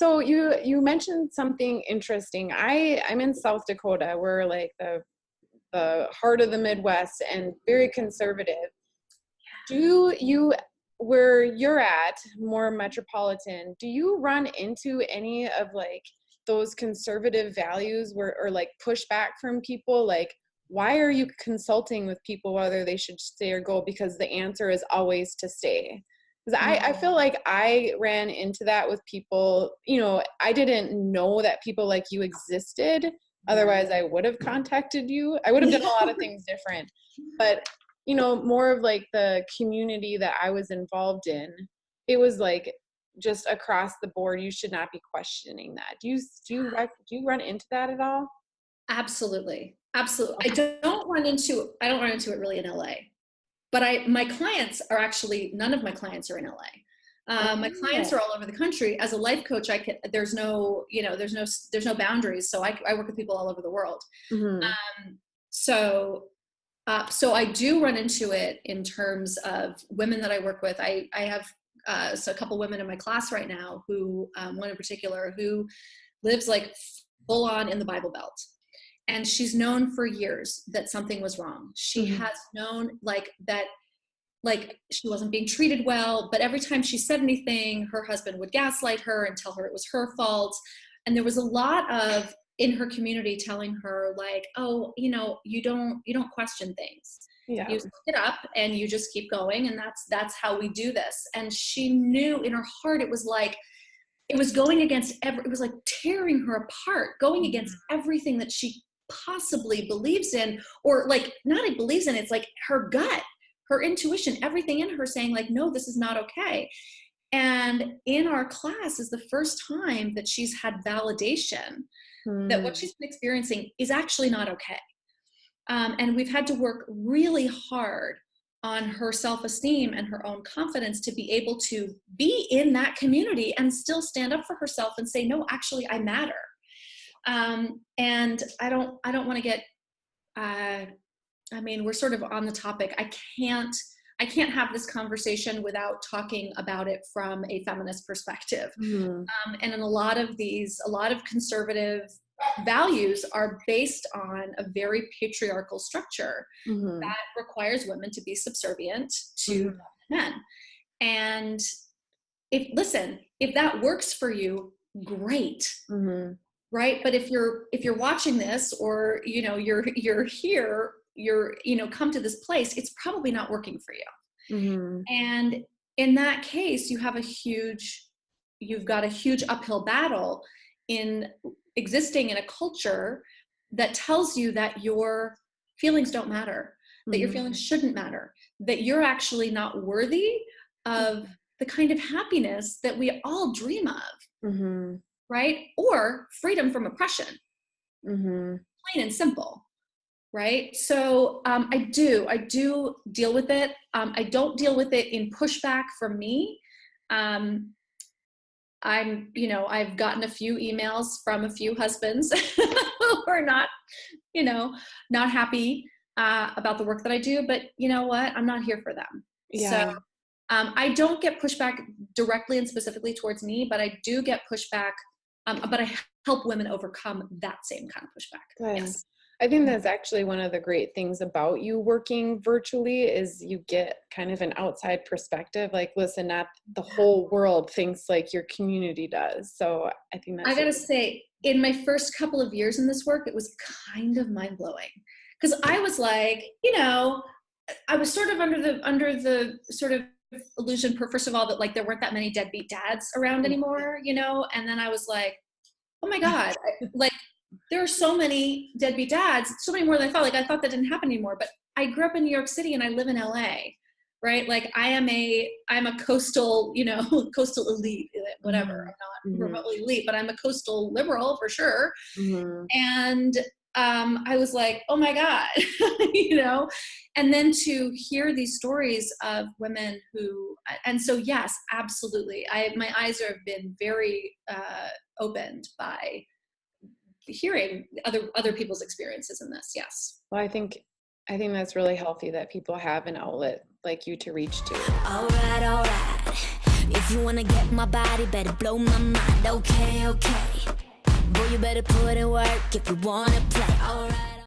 So you mentioned something interesting. I'm in South Dakota. We're like the heart of the Midwest and very conservative. Do you, where you're at, more metropolitan, do you run into any of like those conservative values or like pushback from people? Like, why are you consulting with people whether they should stay or go? Because the answer is always to stay. Because I feel like I ran into that with people, you know, I didn't know that people like you existed. Otherwise, I would have contacted you. I would have done a lot of things different. But, you know, more of like the community that I was involved in, it was like just across the board, you should not be questioning that. Do you run into that at all? Absolutely. Absolutely. I don't run into it really in LA. But my clients are actually, none of my clients are in LA. My clients are all over the country. As a life coach, there's no boundaries. So I work with people all over the world. Mm-hmm. So I do run into it in terms of women that I work with. I have a couple women in my class right now who, one in particular, who lives like full on in the Bible Belt. And she's known for years that something was wrong. She has known that she wasn't being treated well, but every time she said anything, her husband would gaslight her and tell her it was her fault. And there was a lot of, in her community, telling her like, oh, you know, you don't question things. Yeah. You look it up and you just keep going. And that's how we do this. And she knew in her heart, it was like, it was going against it was like tearing her apart, going against everything that she possibly believes in, or like not it believes in, it's like her gut, her intuition, everything in her saying like, no, this is not okay. And in our class is the first time that she's had validation that what she's been experiencing is actually not okay. And we've had to work really hard on her self-esteem and her own confidence to be able to be in that community and still stand up for herself and say, no, actually I matter. And I don't want to get, I mean, we're sort of on the topic. I can't have this conversation without talking about it from a feminist perspective. And in a lot of conservative values are based on a very patriarchal structure that requires women to be subservient to men. And if that works for you, great. Right. But if you're watching this, or, you know, you're here, come to this place, it's probably not working for you. And in that case, you've got a huge uphill battle in existing in a culture that tells you that your feelings don't matter, that your feelings shouldn't matter, that you're actually not worthy of the kind of happiness that we all dream of. Right? Or freedom from oppression. Plain and simple. Right? So I do deal with it. I don't deal with it in pushback from me. I've gotten a few emails from a few husbands who are not happy about the work that I do, but you know what? I'm not here for them. Yeah. So I don't get pushback directly and specifically towards me, but I do get pushback. But I help women overcome that same kind of pushback. Good. Yes. I think that's actually one of the great things about you working virtually is you get kind of an outside perspective. Like, listen, not the whole world thinks like your community does. So I think that's, I gotta say, in my first couple of years in this work, it was kind of mind blowing because I was like, I was sort of under the sort of illusion, first of all, that like there weren't that many deadbeat dads around anymore, and then I was like, oh my God, like there are so many deadbeat dads, so many more than I thought. Like I thought that didn't happen anymore, but I grew up in New York City and I live in LA, right? Like I'm a coastal, coastal elite, whatever. I'm not remotely elite, but I'm a coastal liberal for sure. And I was like, oh my God, and then to hear these stories of women who, and so yes, absolutely. My eyes have been very opened by hearing other people's experiences in this. Yes. Well, I think that's really healthy that people have an outlet like you to reach to. All right. You If you wanna get my body, better blow my mind. Okay, okay. Boy, you better put in work if you wanna play. Alright.